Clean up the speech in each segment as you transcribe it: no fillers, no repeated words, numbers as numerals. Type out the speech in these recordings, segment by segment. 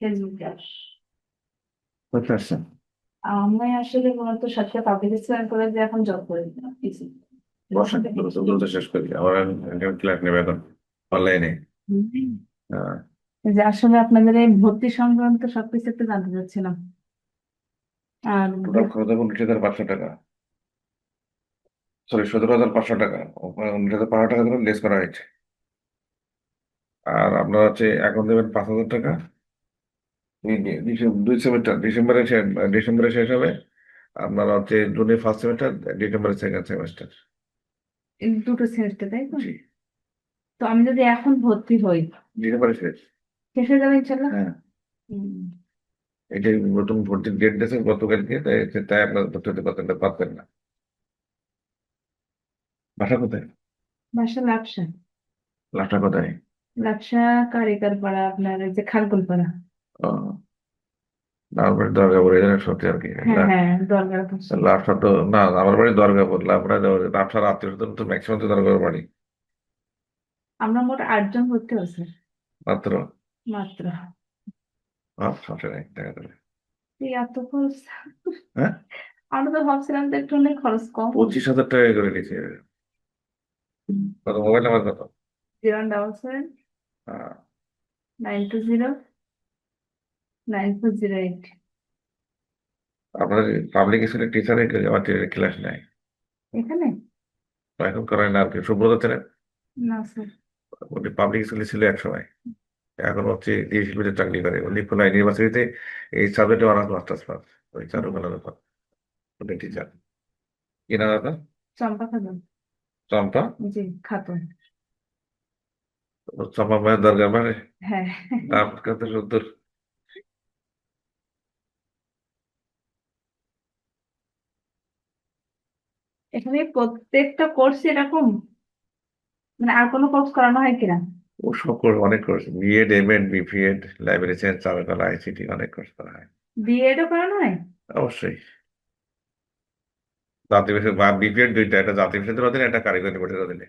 ফেসবুকে। বুঝতে পারছেন? আমি আসলে মূলত সাথে পাবলিক স্কুল কলেজে এখন জব করি না পিসি। বসেন, দ্রুত দ্রুত শেষ করি, আমার ক্লাস নেবে এখন অনলাইনে। যে আসলে আপনাদের এই ভর্তি সংক্রান্ত সবকিছু একটু জানতে চাচ্ছিলাম। আর টোটাল খরচ হবে 19,500 টাকা, সরি 17,500 টাকা। 19,500 টাকা ধরে লেস করা হয়েছে। আর আপনার হচ্ছে এখন দেবেন 5,000 টাকা। দুই সেমিস্টার, ডিসেম্বরে শেষ হবে। আপনার হচ্ছে জুনের ফার্স্ট সেমিস্টার, ডিসেম্বরের সেকেন্ড সেমিস্টার। এই দুটো সেমিস্টার তাই তো? জি, তো আমি যদি এখন ভর্তি হই, ডিসেম্বরে শেষ। শেষ হয়ে যাবে ইনশাল্লাহ। হ্যাঁ, হুম। এটাই নতুন ভর্তির ডেট দিয়েছে গতকালকে, তাই তাই আপনার ভর্তি হতে পারতেন না। বাসা কোথায়? বাসা লাপসা। লাভটা কোথায়? লাপসা কারিগর পাড়া, আপনার এই যে খালকুল পাড়া। ও, আমার বাড়ি দরগাপুর, এই জন্য সত্যি আর কি। হ্যাঁ হ্যাঁ, দরকার পাশে। লাভটা তো না, আমার বাড়ি দরগাপুর। লাভসার আত্মীয় স্বজন তো ম্যাক্সিমাম তো দরগাপুর বাড়ি। আমরা মোট 8 জন ভর্তি হয়েছে মাত্র। মাত্র। সমস্যা নেই, দেখা যাবে। এই এত খরচ! হ্যাঁ, আমরা তো ভাবছিলাম যে একটু অনেক খরচ কম হবে। 25,000 টাকা করে নিয়েছে। কত মোবাইল নাম্বার কত? 077-920-9408। আপনার পাবলিক স্কুলের টিচার আমার ক্লাস নেয়। এখানে? এখন করেন না আর কি, সুব্রত ছিলেন। না স্যার। উনি পাবলিক স্কুলে ছিল এক সময়। এখন হচ্ছে এই শিল্পীতে চাকরি করে, উনি খুলনা ইউনিভার্সিটিতে এই সাবজেক্টে অনার্স মাস্টার্স পাস। ওই চারুকলার উপর উনি টিচার। কি নাম আপনার? চম্পা খাতুন। চম্পা? জি, খাতুন। চম্পা মায়ের দরকার মানে হ্যাঁ। নাম কত সুন্দর। এখানে প্রত্যেকটা কোর্স এরকম, মানে আর কোনো কোর্স করানো হয় কিনা? ও সব কোর্স, অনেক course, BEd, MEd, BPEd, library science, চারুকলা, আইসিটি, অনেক কোর্স করা হয়। বিএডও করানো হয়? অবশ্যই। জাতীয় বিষয় বা বিপিএড দুইটা, একটা জাতীয় বিষয়ের অধীনে, একটা কারিগরি বোর্ডের অধীনে।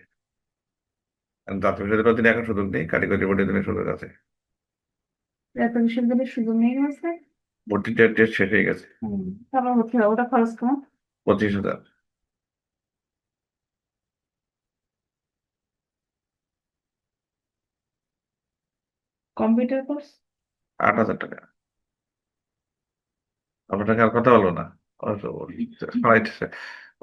আর জাতীয় বিষয়ের অধীনে এখন সুযোগ নেই, কারিগরি বোর্ডের অধীনে সুযোগ আছে। এত বিশ্ববিদ্যালয়ের সুযোগ নেই আছে? ভর্তি ডেট ডেট শেষ হয়ে গেছে। তারপর হচ্ছে ওটা খরচ কম। 25,000। Computer course? 8,000 টাকা। আপনার টাকা আর কথা বলবো না।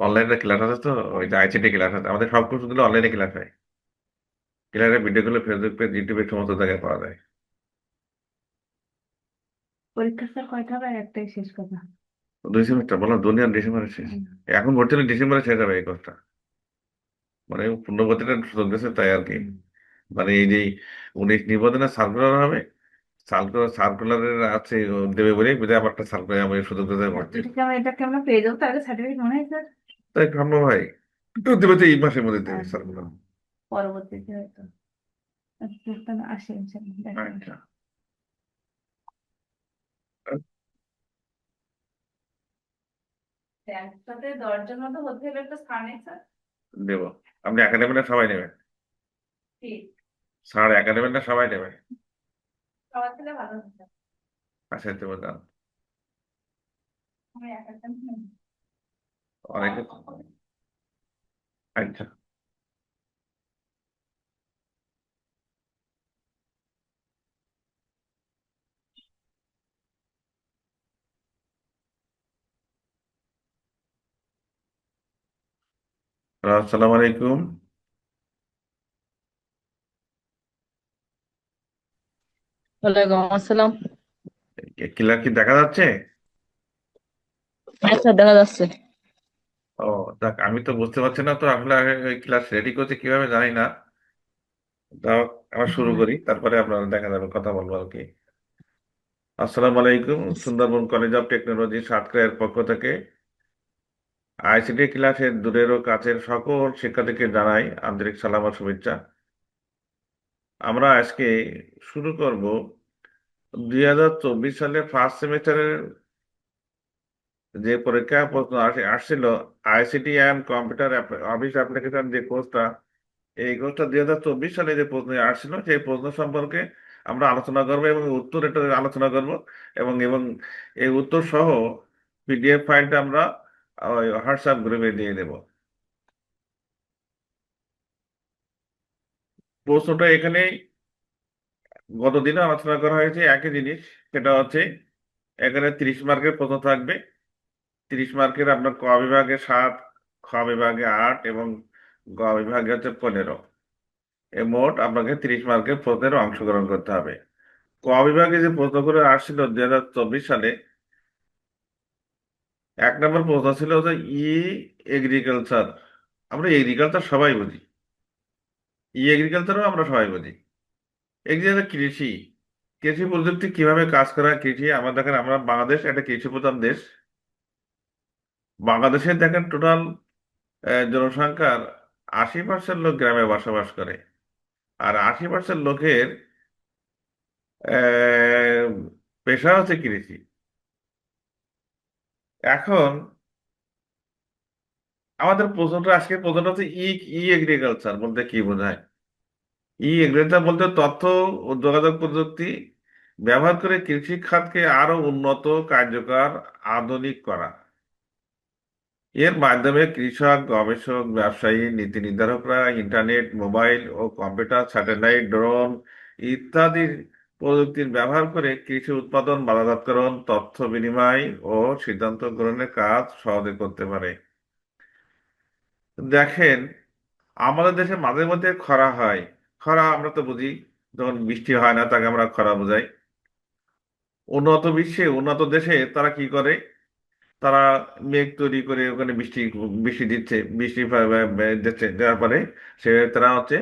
অনলাইনে ক্লাস আছে তো, ওই যে আইসিটি ক্লাস আছে, আমাদের সব কোর্সগুলো অনলাইনে ক্লাস হয়। ক্লাসের ভিডিওগুলো ফেসবুক পেজ, ইউটিউবে সমস্ত জায়গায় পাওয়া যায়। পরীক্ষা স্যার কয়টা হবে? একটাই শেষ কথা। 2 সেমিস্টার বললাম, দুনিয়ার ডিসেম্বরে শেষ। হুম। এখন ভর্তি হলে ডিসেম্বরে শেষ হবে এই কোর্সটা। মানে পূর্ণগতিটা সুযোগ দিয়েছে তাই আর কি। মানে এই যে 19 নিবন্ধনের সার্কুলার হবে, সার্কুলারের আছে, দেবে বলে বুঝে আবার একটা সার্কুলার আমি সুযোগ দিতে ভর্তি। এটা কি আমরা পেয়ে যাবো তাহলে সার্টিফিকেট মনে হয় স্যার? তাই ভাবলো ভাই, একটু দেবে তো, এই মাসের মধ্যে দেবে হ্যাঁ, সার্কুলার। পরবর্তীতে হয়তো। আচ্ছা, আসে ইনশাল্লাহ, দেখা যাবে। আচ্ছা, একসাথে 10 জন মতো হতে হলে একটা স্থান নেই স্যার? দেবো। আপনি একাডেমিটা সবাই নেবেন? ঠিক। স্যার একাডেমিটা সবাই নেবেন? সবার ছেলে ভালো হতো। আচ্ছা, দেবো দাম। আমি একা একা নেই। অনেকে। আচ্ছা। আসসালামু আলাইকুম। ওয়ালাইকুম আসসালাম। ক্লিয়ার কি দেখা যাচ্ছে? আচ্ছা, দেখা যাচ্ছে। ও, দেখ, আমি তো বুঝতে পারছি না তো আসলে, ক্লাস রেডি করছে কিভাবে জানি না। তাও আবার শুরু করি, তারপরে আপনারা দেখা যাবে, কথা বলবো আর কি। আসসালামু আলাইকুম। সুন্দরবন কলেজ অফ টেকনোলজি সাতক্ষীরার পক্ষ থেকে আইসিটি ক্লাসের দূরের ও কাছের সকল শিক্ষার্থীকে জানাই আন্তরিক সালাম ও শুভেচ্ছা। আমরা আজকে শুরু করব 2024 সালে ফার্স্ট সেমিস্টারের যে পরীক্ষা প্রশ্ন আসছিল, ICT and computer office application যে কোর্সটা, এই কোর্সটা 2024 সালে যে প্রশ্ন আসছিল সেই প্রশ্ন সম্পর্কে আমরা আলোচনা করবো এবং উত্তর এটা আলোচনা করব, এবং এবং এই উত্তর সহ পিডিএফ ফাইলটা আমরা ওই হোয়াটসঅ্যাপ গ্রুপে দিয়ে দেব। প্রশ্নটা এখানে গতদিনও আলোচনা করা হয়েছে, একই জিনিস। সেটা হচ্ছে এখানে 30 মার্কের প্রশ্ন থাকবে। 30 মার্কের আপনার ক বিভাগে 7, খ বিভাগে 8 এবং গ বিভাগে হচ্ছে 15। মোট আপনাকে 30 মার্কের প্রশ্নের অংশগ্রহণ করতে হবে। ক বিভাগে যে প্রশ্নগুলো আসছিল 2024 সালে, 1 নম্বর প্রশ্ন ছিল হচ্ছে ই এগ্রিকালচার। আমরা এগ্রিকালচার সবাই বুঝি, ই এগ্রিকালচারও আমরা সবাই বুঝি। এগ্রিকালচার কৃষি, কৃষি প্রযুক্তি কিভাবে কাজ করা হয়। কৃষি আমরা দেখেন, আমরা বাংলাদেশ একটা কৃষি প্রধান দেশ। বাংলাদেশে দেখেন টোটাল জনসংখ্যার 80% লোক গ্রামে বসবাস করে, আর 80% লোকের আহ, পেশা হচ্ছে কৃষি। এখন আমাদের প্রশ্নটা, আজকে প্রশ্নটা হচ্ছে ই ই এগ্রিকালচার বলতে কি বোঝায়। ই এগ্রিকালচার বলতে তথ্য ও যোগাযোগ প্রযুক্তি ব্যবহার করে কৃষি খাতকে আরো উন্নত, কার্যকর, আধুনিক করা। এর মাধ্যমে কৃষক, গবেষক, ব্যবসায়ী, নীতি নির্ধারকরা ইন্টারনেট, মোবাইল ও কম্পিউটার, স্যাটেলাইট, ড্রোন ইত্যাদি প্রযুক্তির ব্যবহার করে কৃষি উৎপাদন, বাজারজাতকরণ, তথ্য বিনিময় ও সিদ্ধান্ত গ্রহণের কাজ সহজে করতে পারে। দেখেন, আমাদের দেশে মাঝে মধ্যে খরা হয়। খরা আমরা তো বুঝি, যখন বৃষ্টি হয় না তাকে আমরা খরা বোঝাই। উন্নত বিশ্বে, উন্নত দেশে তারা কি করে, তারা মেঘ তৈরি করে ওখানে বৃষ্টি বৃষ্টি দিচ্ছে, বৃষ্টি দিচ্ছে, দেওয়ার পরে তারা হচ্ছে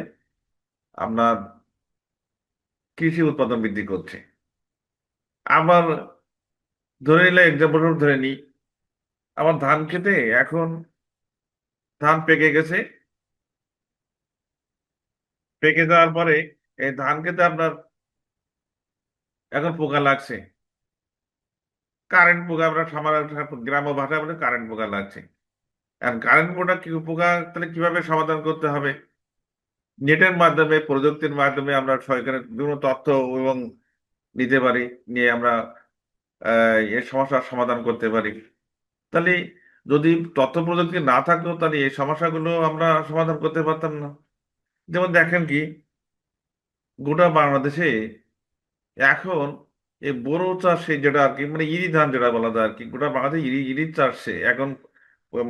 আপনার কৃষি উৎপাদন বৃদ্ধি করছে। আবার ধরে নিলে, এক্সাম্পল ধরে নিই, আমার ধান খেতে এখন ধান পেকে গেছে। পেকে যাওয়ার পরে এই ধান খেতে আপনার এখন পোকা লাগছে। কারেন্ট পোকা, আমরা গ্রাম্য ভাষায় বলে কারেন্ট পোকা লাগছে। আর কারেন্ট পোকা পোকা তাহলে কিভাবে সমাধান করতে হবে? নেটের মাধ্যমে, প্রযুক্তির মাধ্যমে আমরা সরকারের বিভিন্ন তথ্য এবং নিতে পারি, নিয়ে আমরা এই সমস্যার সমাধান করতে পারি। তাহলে যদি তথ্য প্রযুক্তি না থাকতো তাহলে এই সমস্যাগুলো আমরা সমাধান করতে পারতাম না। যেমন দেখেন কি, গোটা বাংলাদেশে এখন এই বোরো চাষে যেটা আর কি, মানে ইরি ধান যেটা বলা যায় আর কি, গোটা বাংলাদেশে ইরি চাষে এখন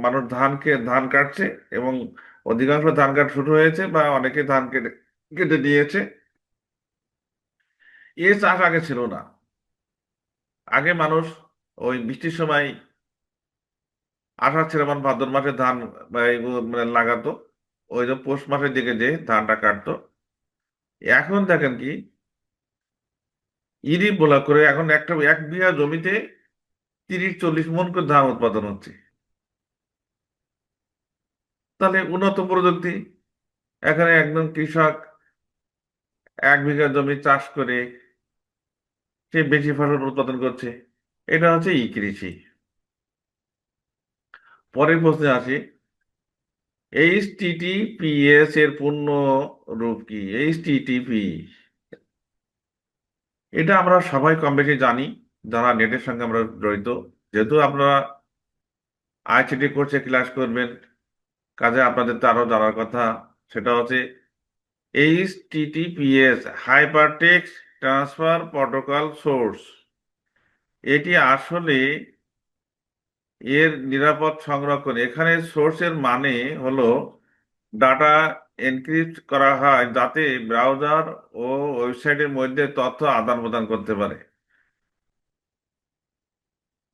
মানুষ ধান কাটছে, এবং অধিকাংশ ধান কাটা শুরু হয়েছে বা অনেকে ধান কেটে কেটে দিয়েছে। এ চাষ আগে ছিল না। আগে মানুষ ওই বৃষ্টির সময় আষাঢ় শ্রাবণ ভাদ্র মাসে ধান মানে লাগাতো, ওই যে পৌষ মাসের দিকে যে ধানটা কাটতো। এখন দেখেন কি, ইরি বোলা করে এখন একটা 1 বিঘা জমিতে 30-40 মণ করে ধান উৎপাদন হচ্ছে। তাহলে উন্নত প্রযুক্তি। এখানে একদম কৃষক 1 বিঘা জমি চাষ করে সে বেশি ফসল উৎপাদন করছে। এটা হচ্ছে ই কৃষি। পরের প্রশ্নে আসি, HTTPS এর পূর্ণ রূপ কি? HTTP, এটা আমরা সবাই কম বেশি জানি, যারা নেটের সঙ্গে আমরা জড়িত। যেহেতু আপনারা আইসিটি কোর্সে ক্লাস করবেন, কাজে আপনাদের তো আরো জানার কথা। সেটা হচ্ছে HTTPS, hyper text transfer protocol source. এটি আসলে এর নিরাপদ সংরক্ষণ। এখানে সোর্সের মানে হলো ডাটা এনক্রিপ্ট করা হয় যাতে ব্রাউজার ও ওয়েবসাইটের মধ্যে তথ্য আদান প্রদান করতে পারে।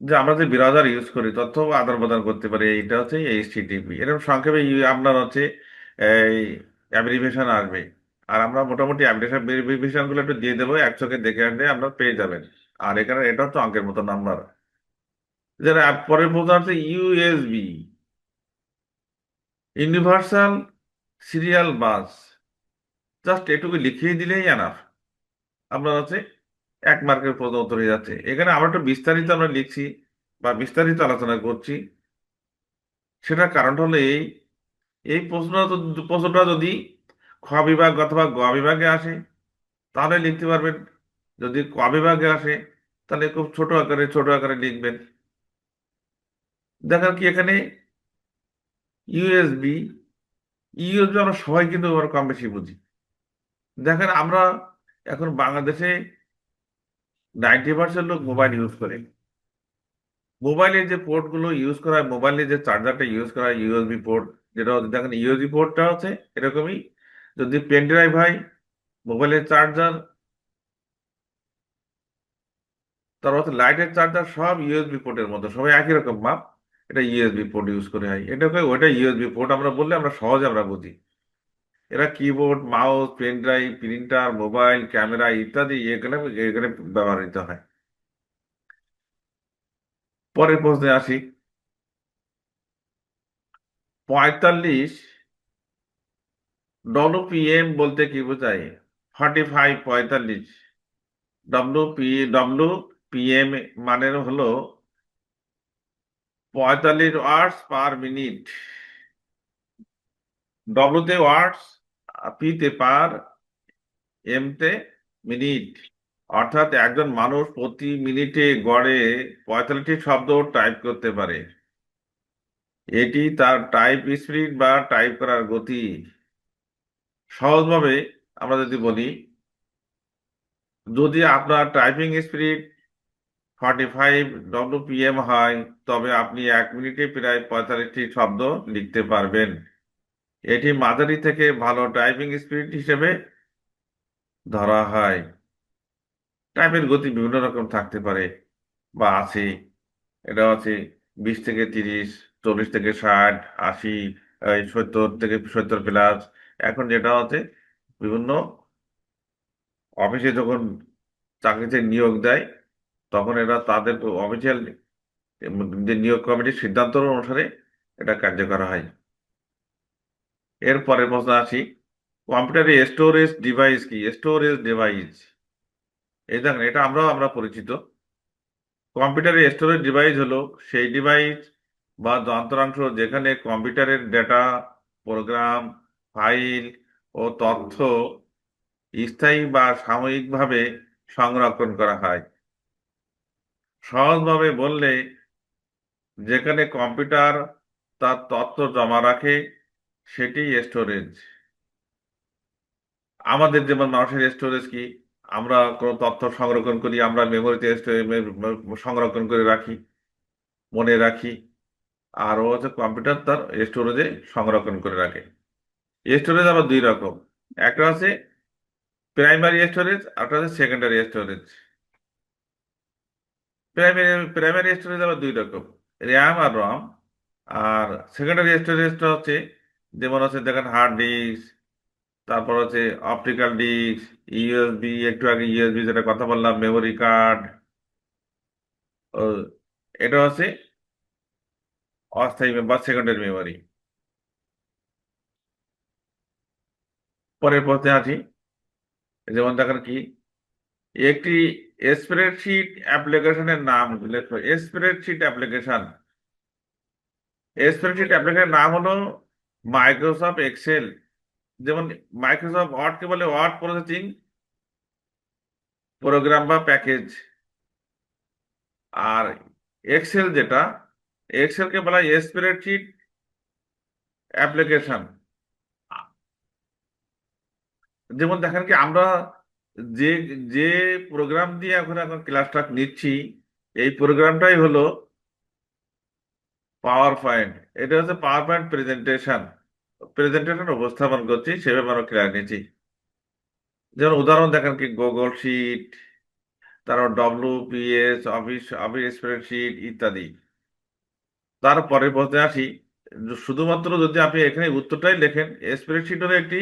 যে আমরা যে ব্রাউজার ইউজ করি, তথ্য আদান প্রদান করতে পারি, এইটা হচ্ছে এইচটিটিপি। এরকম সংক্ষেপে আপনার হচ্ছে এই অ্যাব্রিভিয়েশন আসবে। আর আমরা মোটামুটি অ্যাব্রিভিয়েশন গুলো একটু দিয়ে দেবো, এক চোখে দেখে আসলে আপনার পেয়ে যাবেন। আর এখানে এটা হচ্ছে অঙ্কের মতো নাম্বার। যারা পরের প্রশ্ন হচ্ছে USB, universal serial bus. Just এটুকু লিখিয়ে দিলেই এনাফ, আপনার হচ্ছে 1 মার্কের প্রশ্ন উত্তর হয়ে যাচ্ছে। এখানে আমরা একটু বিস্তারিত আমরা লিখছি বা বিস্তারিত আলোচনা করছি। সেটার কারণটা হলো এই, এই প্রশ্নটা যদি খ বিভাগ অথবা গ বিভাগে আসে তাহলে লিখতে পারবেন যদি ক বিভাগে আসে তাহলে খুব ছোট আকারে লিখবেন। দেখেন কি এখানে ইউএসবি ইউএসবি আমরা সবাই কিন্তু আমরা কম বেশি বুঝি। দেখেন আমরা এখন বাংলাদেশে 90% লোক মোবাইল ইউজ করে। মোবাইলের যে পোর্টগুলো ইউজ করা হয়, মোবাইলের যে চার্জারটা ইউজ করা হয় ইউএসবি পোর্ট, যেটা হচ্ছে দেখেন ইউএসবি পোর্টটা হচ্ছে এরকমই। যদি পেন ড্রাইভ হয়, মোবাইলের চার্জার, তারপর হচ্ছে লাইটের চার্জার, সব ইউএসবি পোর্টের মতো, সবাই একই রকম মাপ। এটা ইউএসবি পোর্ট ইউজ করে হয়, এটাকে ওটা ইউএসবি পোর্ট আমরা বললে আমরা সহজে আমরা বুঝি। এরা keyboard, mouse, pen drive, printer, mobile, camera ইত্যাদি এখানে এখানে ব্যবহৃত হয়। পরের প্রশ্নে আসি। 45 ডব্লুপিএম বলতে কি বোঝায়? 45 45 ডব্লুপিএম মানের হলো 45 ওয়াটস পার মিনিট। ডব্লুতে ওয়াটস, পিতে পার, এমতে মিনিট। অর্থাৎ একজন মানুষ প্রতি মিনিটে গড়ে 45টি শব্দ টাইপ করতে পারে। এটি তার টাইপ স্পিড বা টাইপ করার গতি। সহজভাবে আমরা যদি বলি, যদি আপনার টাইপিং স্পিড 45 ডব্লুপিএম হয়, তবে আপনি 1 মিনিটে প্রায় 45টি শব্দ লিখতে পারবেন। এটি মাঝারি থেকে ভালো টাইপিং স্পিড হিসেবে ধরা হয়। টাইপের গতি বিভিন্ন রকম থাকতে পারে বা আছে। এটা আছে 20 থেকে 30, 40 থেকে 60, 80, 70 থেকে 70+। এখন যেটা আছে বিভিন্ন অফিসে যখন চাকরিতে নিয়োগ দেয়, তখন এরা তাদের অফিসিয়াল যে নিয়োগ কমিটির সিদ্ধান্ত অনুসারে এটা কার্যকর হয়। এর পরের প্রশ্ন আসি। কম্পিউটারে স্টোরেজ ডিভাইস কি? স্টোরেজ ডিভাইস, এই দেখেন এটা আমরা পরিচিত। কম্পিউটারে স্টোরেজ ডিভাইস হলো সেই ডিভাইস বা যন্ত্রাংশ যেখানে কম্পিউটারের ডেটা, প্রোগ্রাম, ফাইল ও তথ্য স্থায়ী বা সাময়িকভাবে সংরক্ষণ করা হয়। সহজভাবে বললে, যেখানে কম্পিউটার তার তথ্য জমা রাখে সেটি স্টোরেজ। আমাদের যেমন মানুষের স্টোরেজ কি? আমরা কোনো তথ্য সংরক্ষণ করি, আমরা মেমোরিতে সংরক্ষণ করে রাখি, মনে রাখি। আর ও হচ্ছে কম্পিউটার তার স্টোরেজে সংরক্ষণ করে রাখে। স্টোরেজ আবার দুই রকম, একটা আছে প্রাইমারি স্টোরেজ, আর একটা হচ্ছে সেকেন্ডারি স্টোরেজ। প্রাইমারি স্টোরেজ আবার দুই রকম, র্যাম আর রম। আর সেকেন্ডারি স্টোরেজটা হচ্ছে যেমন হচ্ছে দেখেন হার্ড ডিস্ক, তারপর হচ্ছে অপটিক্যাল ডিস্ক, ইউএসবি, একটু আগে ইউএসবি যেটা কথা বললাম, মেমোরি কার্ড। এটা হচ্ছে অস্থায়ী বা সেকেন্ডারি মেমোরি। পরের প্রশ্নে আসি। যেমন দেখেন কি, একটি স্প্রেডশিট অ্যাপ্লিকেশনের নাম লেখো। স্প্রেডশিট অ্যাপ্লিকেশন, স্প্রেডশিট অ্যাপ্লিকেশনের নাম হলো মাইক্রোসফট এক্সেল। যেমন মাইক্রোসফট ওয়ার্ডকে বলে ওয়ার্ড প্রসেসিং প্রোগ্রাম বা প্যাকেজ। আর এক্সেল যেটা, এক্সেলকে বলা হয় স্প্রেডশিট অ্যাপ্লিকেশন। যেমন দেখেন কি আমরা যে যে প্রোগ্রাম দিয়ে এখন এখন ক্লাসটা নিচ্ছি, এই প্রোগ্রামটাই হলো পাওয়ার পয়েন্ট। এটা হচ্ছে পাওয়ার পয়েন্ট প্রেজেন্টেশন। প্রেজেন্টেশন উপস্থাপন করছি, সেভাবে আমরা ক্লাস নিচ্ছি। যেমন উদাহরণ দেখেন কি, গুগল শিট, তারপর ডব্লিউপিএস, অফিস অফিস স্প্রেডশিট ইত্যাদি। তারপরে বলতে আসি, শুধুমাত্র যদি আপনি এখানে উত্তরটাই লেখেন, স্প্রেডশিট হলো একটি,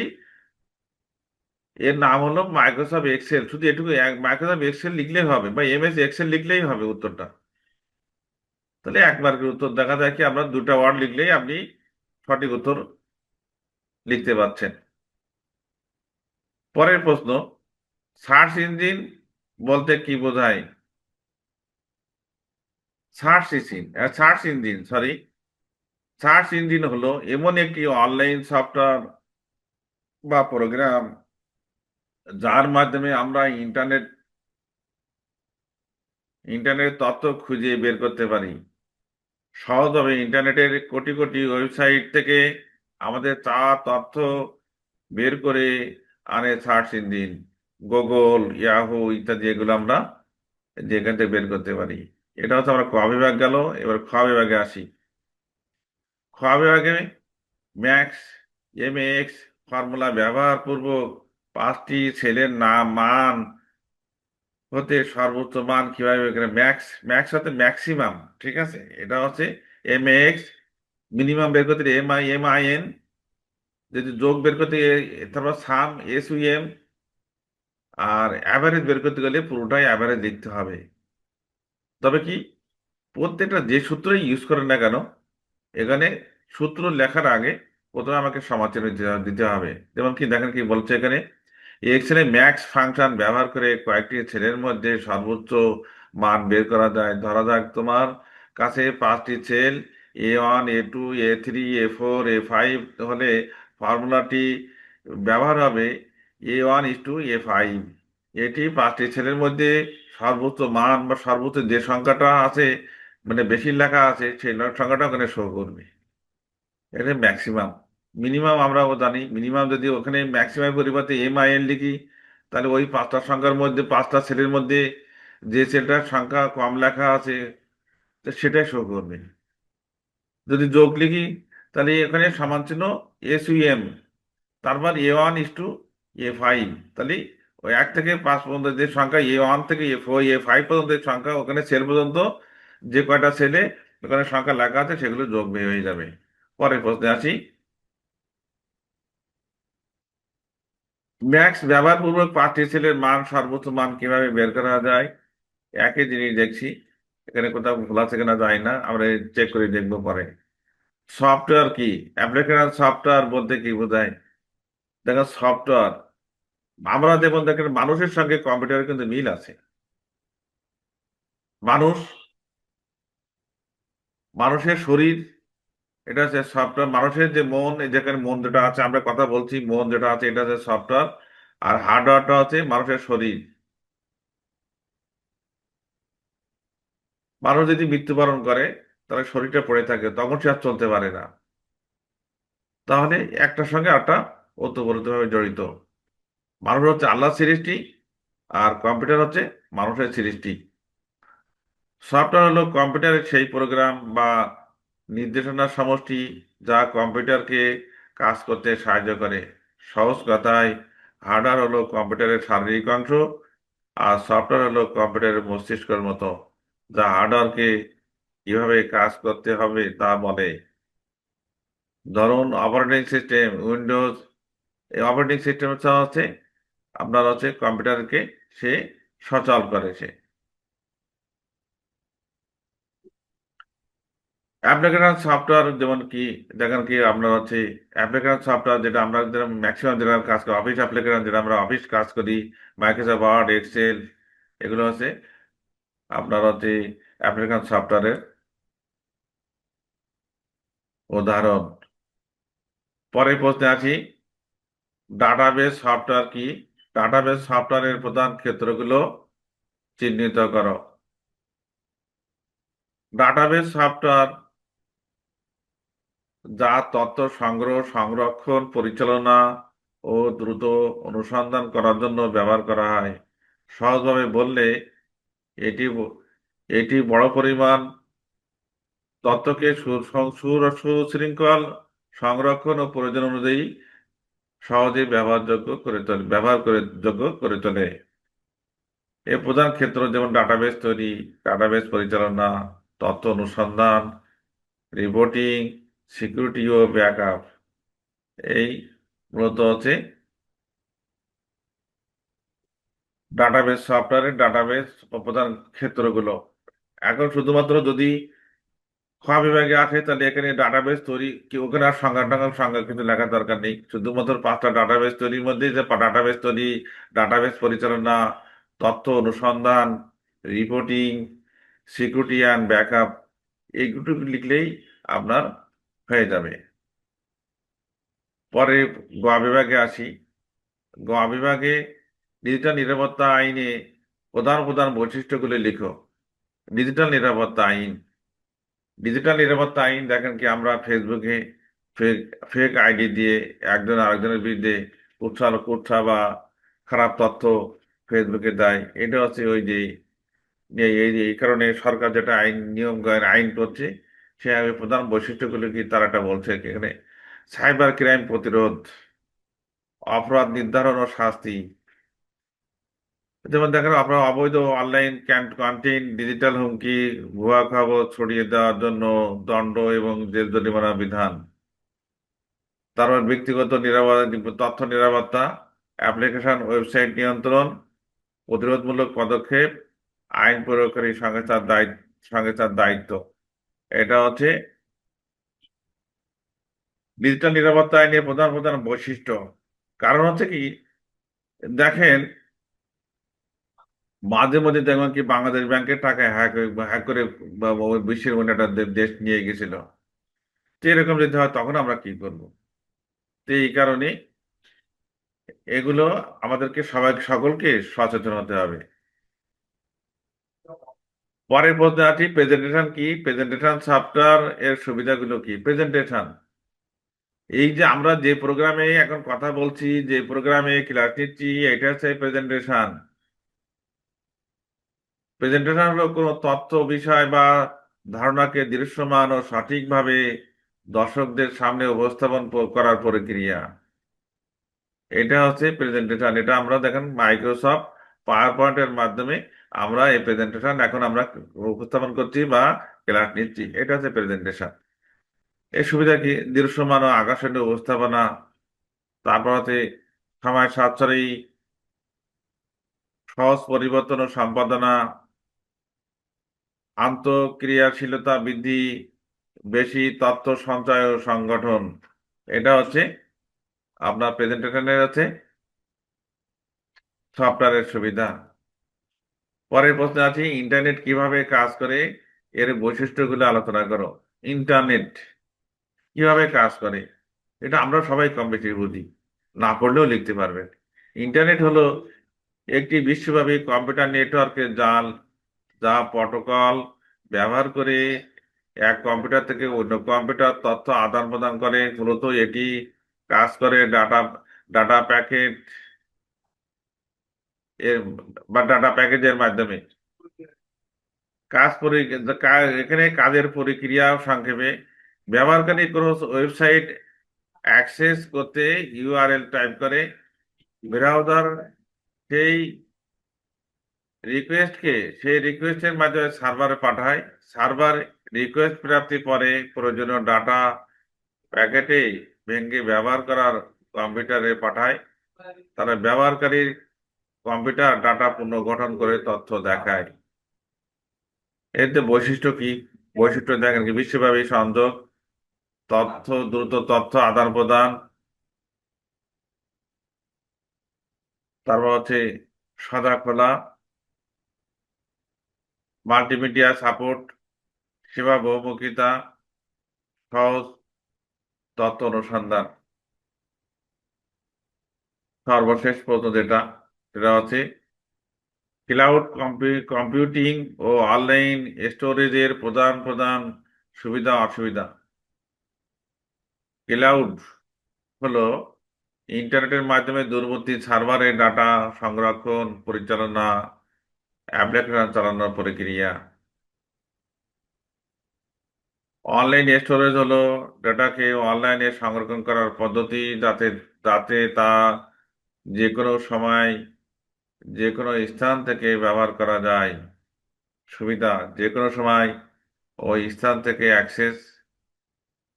এর নাম হলো মাইক্রোসফট এক্সেল, শুধু এটুকু মাইক্রোসফট এক্সেল লিখলেই হবে বা এমএস এক্সেল লিখলেই হবে উত্তরটা। তাহলে 1 মার্কের উত্তর। দেখা যায় কি আমরা দুটা ওয়ার্ড লিখলেই আপনি সঠিক উত্তর লিখতে পারছেন। পরের প্রশ্ন, সার্চ ইঞ্জিন বলতে কি বোঝায়? Search engine sorry search engine হলো এমন একটি অনলাইন সফটওয়্যার বা প্রোগ্রাম যার মাধ্যমে আমরা ইন্টারনেট ইন্টারনেট তথ্য খুঁজে বের করতে পারি সহজভাবে। ইন্টারনেটের কোটি কোটি ওয়েবসাইট থেকে আমাদের চাওয়া তথ্য বের করে আনে সার্চ ইঞ্জিন, গুগল, ইয়াহু ইত্যাদি, এগুলো আমরা যেখান থেকে বের করতে পারি। এটা হচ্ছে আমরা ক বিভাগ গেল। এবার খ বিভাগে আসি। খ বিভাগে ম্যাক্স এক্স ফর্মুলা ব্যবহার পূর্বক পাঁচটি সেলের নাম মান হতে সর্বোচ্চ মান কিভাবে বের করে। ম্যাক্স ম্যাক্স হচ্ছে ম্যাক্সিমাম, ঠিক আছে। এটা হচ্ছে এক্স, মিনিমাম বের করতে এম আই এন, যদি যোগ বের করতে তারপর সাম এস ইউ এম, আর অ্যাভারেজ বের করতে গেলে পুরোটাই অ্যাভারেজ লিখতে হবে। তবে কি, প্রত্যেকটা যে সূত্রই ইউজ করেন না কেন, এখানে সূত্র লেখার আগে প্রথমে আমাকে সমাচার দিতে হবে। যেমন কি দেখেন কি বলছে এখানে, এক্সেল ম্যাক্স ফাংশন ব্যবহার করে কয়েকটি সেলের মধ্যে সর্বোচ্চ মান বের করা যায়। ধরা যাক তোমার কাছে পাঁচটি sell A1 A2 A3 A4 A5 হলে ফর্মুলাটি ব্যবহার হবে A1:A5। এটি পাঁচটি সেলের মধ্যে সর্বোচ্চ মান বা সর্বোচ্চ যে সংখ্যাটা আছে, মানে বেশি লেখা আছে, সেই সংখ্যাটা ওখানে শো করবে। এটা ম্যাক্সিমাম। মিনিমাম আমরাও জানি, মিনিমাম যদি ওখানে ম্যাক্সিমাম পরিবর্তে এম আই এন লিখি, তাহলে ওই পাঁচটা সংখ্যার মধ্যে, পাঁচটা সেলের মধ্যে যে সেলটার সংখ্যা কম লেখা আছে তো সেটাই শো করবে। যদি যোগ লিখি, তাহলে এখানে সমান চিহ্ন এস ইউ এম, তারপর A1:A5। তাহলে ওই 1 থেকে 5 পর্যন্ত যে সংখ্যা, A1 থেকে A4 A5 পর্যন্ত যে সংখ্যা, ওখানে সেল পর্যন্ত যে কয়টা সেলে ওখানে সংখ্যা লেখা আছে সেগুলো যোগ হয়ে যাবে। পরের প্রশ্নে আসি। ম্যাক্স ব্যবহারপূর্বক পাঁচটি সেলের মান সর্বোচ্চ মান কিভাবে বের করা যায়। একই জিনিস দেখছি, এখানে কোথাও ভুল আছে কিনা যায় না, আমরা চেক করে দেখবো পরে। সফটওয়্যার কি, অ্যাপ্লিকেশন সফটওয়্যার বলতে কি বোঝায়। দেখো সফটওয়্যার, আমরা যেমন দেখেন মানুষের সঙ্গে কম্পিউটারের কিন্তু মিল আছে। মানুষ, মানুষের শরীর, এটা হচ্ছে সফটওয়্যার। মানুষের যে মন, এই যেখানে মন যেটা আছে, আমরা কথা বলছি, মন যেটা আছে এটা হচ্ছে সফটওয়্যার। আর হার্ডওয়্যারটা হচ্ছে মানুষের শরীর। মানুষ যদি মৃত্যুবরণ করে, তাহলে শরীরটা পড়ে থাকে, তখন সে আর চলতে পারে না। তাহলে একটার সঙ্গে আরেকটা ওতপ্রোতভাবে জড়িত। মানুষ হচ্ছে আল্লাহর সৃষ্টি, আর কম্পিউটার হচ্ছে মানুষের সৃষ্টি। সফটওয়্যার হলো কম্পিউটারের সেই প্রোগ্রাম বা নির্দেশনার সমষ্টি যা কম্পিউটারকে কাজ করতে সাহায্য করে। সহজ কথায়, হার্ডওয়্যার হলো কম্পিউটারের শারীরিক অংশ, আর সফটওয়্যার হলো কম্পিউটারের মস্তিষ্কের মতো, যা হার্ডওয়্যারকে কিভাবে কাজ করতে হবে তা বলে। ধরুন অপারেটিং সিস্টেম উইন্ডোজ, এই অপারেটিং সিস্টেম হচ্ছে আপনার হচ্ছে কম্পিউটারকে সে সচল করে সে। অ্যাপ্লিকেশন সফটওয়্যার যেমন কি, দেখেন কি আপনার হচ্ছে অ্যাপ্লিকেশন সফটওয়্যার, যেটা আমরা যেটা ম্যাক্সিমাম যেটা কাজ করি, অফিস অ্যাপ্লিকেশন, যেটা আমরা অফিস কাজ করি, মাইক্রোসফট ওয়ার্ড, এক্সেল, এগুলো হচ্ছে আপনার হচ্ছে অ্যাপ্লিকেশন সফটওয়্যারের উদাহরণ। পরের প্রশ্নে আছি, ডাটাবেস সফটওয়্যার কি। ডাটাবেস সফটওয়্যারের প্রধান ক্ষেত্রগুলো চিহ্নিত করো। ডাটাবেস সফটওয়্যার যা তথ্য সংগ্রহ, সংরক্ষণ, পরিচালনা ও দ্রুত অনুসন্ধান করার জন্য ব্যবহার করা হয়। সহজভাবে বললে, এটি এটি বড় পরিমাণ তথ্যকে সুশৃঙ্খল সংরক্ষণ ও প্রয়োজন অনুযায়ী সহজে যোগ্য করে তোলে। এর প্রধান ক্ষেত্র যেমন ডাটাবেস তৈরি, ডাটাবেস পরিচালনা, তথ্য অনুসন্ধান, রিপোর্টিং, সিকিউরিটি ও ব্যাকআপ। এই মূলত হচ্ছে ডাটাবেস সফটওয়্যারের ডাটাবেস প্রধান ক্ষেত্রগুলো। এখন শুধুমাত্র যদি খ বিভাগে আসে, তাহলে এখানে ডাটাবেস তৈরি কি, ওখানে আর সংজ্ঞা টাঙ্গা সংজ্ঞা কিন্তু লেখার দরকার নেই। শুধুমাত্র পাঁচটা ডাটাবেস তৈরির মধ্যে যে ডাটাবেস তৈরি, ডাটাবেস পরিচালনা, তথ্য অনুসন্ধান, রিপোর্টিং, সিকিউরিটি অ্যান্ড ব্যাকআপ, এইগুলো লিখলেই আপনার হয়ে যাবে। পরে গ বিভাগে আসি। গ বিভাগে ডিজিটাল নিরাপত্তা আইনে প্রধান প্রধান বৈশিষ্ট্যগুলি লিখো। ডিজিটাল নিরাপত্তা আইন। ডিজিটাল নিরাপত্তা আইন দেখেন কি, আমরা ফেসবুকে ফেক ফেক আইডি দিয়ে একজন আরেকজনের বিরুদ্ধে কুৎসা বা খারাপ তথ্য ফেসবুকে দেয়। এটা হচ্ছে ওই যে এই কারণে সরকার যেটা আইন করছে, সে প্রধান বৈশিষ্ট্যগুলো কি তারা একটা বলছে কি, এখানে সাইবার ক্রাইম প্রতিরোধ, অপরাধ নির্ধারণ ও শাস্তি। যেমন দেখেন, আপনার অবৈধ অনলাইন কন্টেন্ট, ডিজিটাল হুমকি, ভুয়া খবর ছড়িয়ে দেওয়ার জন্য দণ্ড এবং জেল জরিমানা বিধান। তারপর ব্যক্তিগত তথ্য নিরাপত্তা, অ্যাপ্লিকেশন ওয়েবসাইট নিয়ন্ত্রণ, প্রতিরোধমূলক পদক্ষেপ, আইন প্রয়োগকারী সংস্থার দায়িত্ব। এটা হচ্ছে ডিজিটাল নিরাপত্তা আইনের প্রধান প্রধান বৈশিষ্ট্য। কারণ হচ্ছে কি, দেখেন মাঝে মধ্যে দেখবেন কি বাংলাদেশ ব্যাংকের টাকা হ্যাক হ্যাক করে ওই বিশ্বের অন্য একটা দেশ নিয়ে গেছিল। তো এরকম যদি হয় তখন আমরা কি করব? তো এই কারণে এগুলো আমাদেরকে সকলকে সচেতন হতে হবে। পরের প্রশ্নে আছি, প্রেজেন্টেশন কি? প্রেজেন্টেশন সফটওয়্যার এর সুবিধাগুলো কি? প্রেজেন্টেশন, এই যে আমরা যে প্রোগ্রামে এখন কথা বলছি, যে প্রোগ্রামে ক্লাস নিচ্ছি, এটা হচ্ছে প্রেজেন্টেশন। প্রেজেন্টেশন হলো কোনো তথ্য, বিষয় বা ধারণাকে দৃশ্যমান ও সঠিকভাবে দর্শকদের সামনে উপস্থাপন করার প্রক্রিয়া। এটা হচ্ছে প্রেজেন্টেশন। এটা আমরা দেখেন মাইক্রোসফট পাওয়ার পয়েন্টের মাধ্যমে আমরা এই প্রেজেন্টেশন এখন আমরা উপস্থাপন করছি বা ক্লাস নিচ্ছি। এটা হচ্ছে প্রেজেন্টেশন। এর সুবিধা কি? দৃশ্যমান ও আকর্ষণীয় উপস্থাপনা, তারপর হচ্ছে সময় সাশ্রয়ী, সহজ পরিবর্তন ও সম্পাদনা, আন্তঃক্রিয়াশীলতা বৃদ্ধি, বেশি তথ্য সঞ্চয় ও সংগঠন। এটা হচ্ছে আপনার প্রেজেন্টেশনের হচ্ছে সফটওয়্যারের সুবিধা। পরের প্রশ্ন আছে, ইন্টারনেট কিভাবে কাজ করে, এর বৈশিষ্ট্যগুলো আলোচনা করো। ইন্টারনেট কিভাবে কাজ করে এটা আমরা সবাই কম বেশি বুঝি, না পড়লেও লিখতে পারবেন। ইন্টারনেট হলো একটি বিশ্বব্যাপী কম্পিউটার নেটওয়ার্কের জাল, যা প্রোটোকল ব্যবহার করে এক কম্পিউটার থেকে অন্য কম্পিউটার তথ্য আদান প্রদান করে। মূলত এটি কাজ করে ডাটা প্যাকেট এর ডাটা প্যাকেজের মাধ্যমে। কাজ পরি এখানে কাজের প্রক্রিয়া সংক্ষেপে, ব্যবহারকারী কোনো ওয়েবসাইট অ্যাক্সেস করতে ইউআরএল টাইপ করে, ব্রাউজার সেই রিকোয়েস্টকে সেই রিকোয়েস্টের মাধ্যমে সার্ভারে পাঠায়। সার্ভার রিকোয়েস্ট প্রাপ্তি পরে প্রয়োজনীয় ডাটা প্যাকেটে ভেঙে ব্যবহার করার কম্পিউটারে পাঠায়। তারা ব্যবহারকারীর কম্পিউটার ডাটা পুনর্গঠন করে তথ্য দেখায়। এতে বৈশিষ্ট্য কি? বৈশিষ্ট্য দেখেন কি, বিশ্বব্যাপী সংযোগ, দ্রুত তথ্য আদান প্রদান, তারপর হচ্ছে সাদা খোলা, মাল্টিমিডিয়া সাপোর্ট, সেবা বহুমুখিতা, সহজ তথ্য অনুসন্ধান। সর্বশেষ প্রশ্ন যেটা, সেটা হচ্ছে ক্লাউড কম্পিউটিং ও অনলাইন স্টোরেজের প্রধান প্রধান সুবিধা অসুবিধা। ক্লাউড হলো ইন্টারনেটের মাধ্যমে দূরবর্তী সার্ভারে ডাটা সংরক্ষণ, পরিচালনা, অ্যাপ্লিকেশন চালানোর প্রক্রিয়া। অনলাইন স্টোরেজ হলো ডাটাকে অনলাইনে সংরক্ষণ করার পদ্ধতি, যাতে যাতে তা যে কোনো সময় যে কোনো স্থান থেকে ব্যবহার করা যায়। সুবিধা, যে কোনো সময় ওই স্থান থেকে অ্যাক্সেস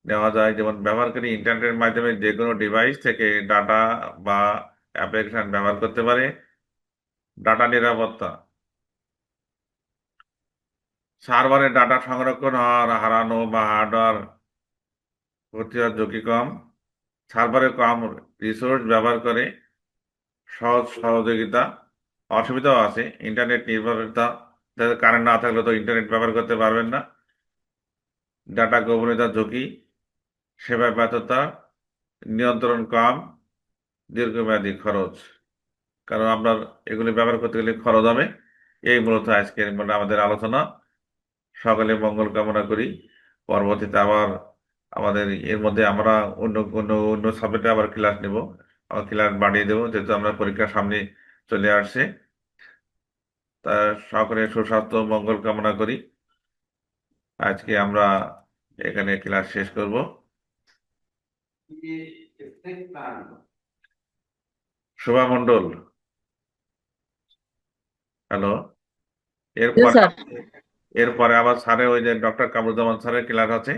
নেওয়া যায়। যেমন ব্যবহারকারী ইন্টারনেটের মাধ্যমে যে কোনো ডিভাইস থেকে ডাটা বা অ্যাপ্লিকেশন ব্যবহার করতে পারে। ডাটা নিরাপত্তা, সার্ভারে ডাটা সংরক্ষণ হওয়ার হারানো বা হার্ডওয়্যার ক্ষতি হওয়ার ঝুঁকি কম। সার্ভারে কম রিসোর্স ব্যবহার করে সহযোগিতা। অসুবিধাও আছে, ইন্টারনেট নির্ভরতা, কারেন্ট না থাকলে তো ইন্টারনেট ব্যবহার করতে পারবেন না। ডাটা গোপনীয়তার ঝুঁকি, সেবা ব্যর্থতা, নিয়ন্ত্রণ কম, দীর্ঘমেয়াদী খরচ। কারণ আপনার এগুলি ব্যবহার করতে গেলে খরচ হবে। এই মূলত আজকের আমাদের আলোচনা। সকলে মঙ্গল কামনা করি। পরবর্তীতে আবার আমাদের এর মধ্যে আমরা অন্য অন্য অন্য সাবজেক্টে আবার ক্লাস নেব, আবার ক্লাস বাড়িয়ে দেবো, যেহেতু আমরা পরীক্ষার সামনে চলে আসছে। তা সকলে সুস্বাস্থ্য মঙ্গল কামনা করি। আজকে আমরা এখানে ক্লাস শেষ করব। শোভা মণ্ডল, হ্যালো। জি এরপরে স্যার। এরপরে আবার স্যারের ওই যে ডক্টর কামরুজ্জামান স্যারের ক্লাস আছে,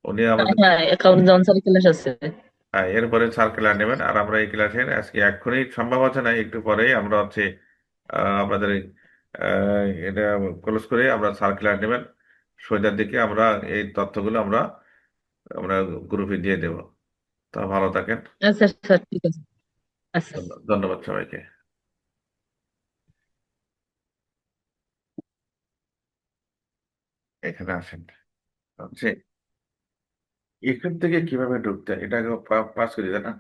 উনি হ্যাঁ আমাদের। হ্যাঁ, অ্যাকাউন্ট জনসার ক্লাস আছে। হ্যাঁ, এরপরে স্যার ক্লাস নেবেন, আর আমরা এই ক্লাসের আজকে এক্ষুনি সম্ভব আছে না, একটু পরেই আমরা হচ্ছে আমাদের এটা ক্লোজ করে আমরা স্যার ক্লাস নেবেন। সন্ধ্যার দিকে আমরা এই তথ্যগুলো আমরা আমরা গ্রুপে দিয়ে দেব। তা ভালো থাকেন। আচ্ছা স্যার, ঠিক আছে। আচ্ছা। ধন্যবাদ সবাইকে। এখানে আসেন হচ্ছে, এখান থেকে কিভাবে ঢুকতে হয়? এটা পাস করে দেয় না।